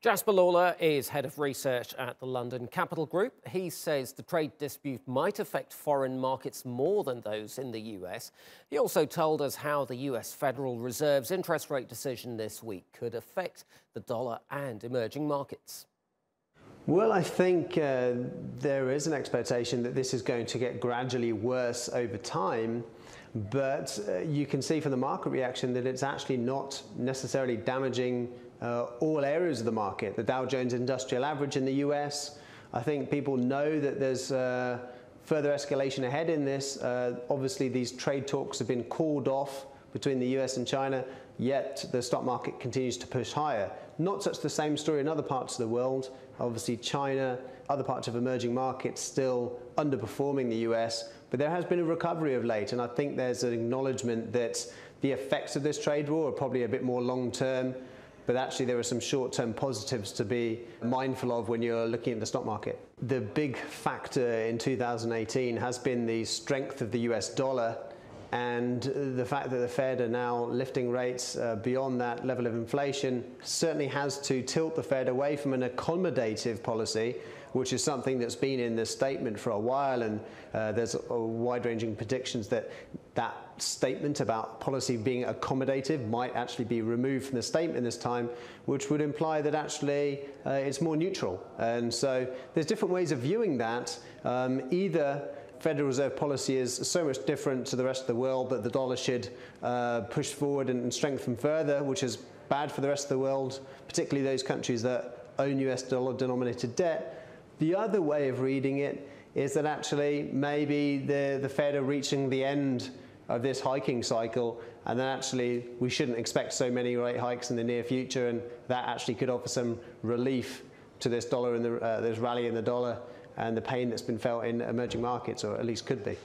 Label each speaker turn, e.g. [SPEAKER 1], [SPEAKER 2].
[SPEAKER 1] Jasper Lawler is head of research at the London Capital Group. He says the trade dispute might affect foreign markets more than those in the US. He also told us how the US Federal Reserve's interest rate decision this week could affect the dollar and emerging markets.
[SPEAKER 2] Well, I think there is an expectation that this is going to get gradually worse over time, but you can see from the market reaction that it's actually not necessarily damaging all areas of the market. The Dow Jones Industrial Average in the US, I think people know that there's further escalation ahead in this. Obviously, these trade talks have been called off between the US and China, yet the stock market continues to push higher. Not such the same story in other parts of the world. Obviously, China, other parts of emerging markets still underperforming the US, but there has been a recovery of late, and I think there's an acknowledgement that the effects of this trade war are probably a bit more long-term, but actually there are some short-term positives to be mindful of when you're looking at the stock market. The big factor in 2018 has been the strength of the US dollar, and the fact that the Fed are now lifting rates beyond that level of inflation certainly has to tilt the Fed away from an accommodative policy, which is something that's been in the statement for a while, and there's wide-ranging predictions that that statement about policy being accommodative might actually be removed from the statement this time, which would imply that actually it's more neutral. And so there's different ways of viewing that. Either Federal Reserve policy is so much different to the rest of the world that the dollar should push forward and strengthen further, which is bad for the rest of the world, particularly those countries that own US dollar denominated debt. The other way of reading it is that actually maybe the Fed are reaching the end of this hiking cycle, and then actually we shouldn't expect so many rate hikes in the near future, and that actually could offer some relief to this dollar and this rally in the dollar and the pain that's been felt in emerging markets, or at least could be.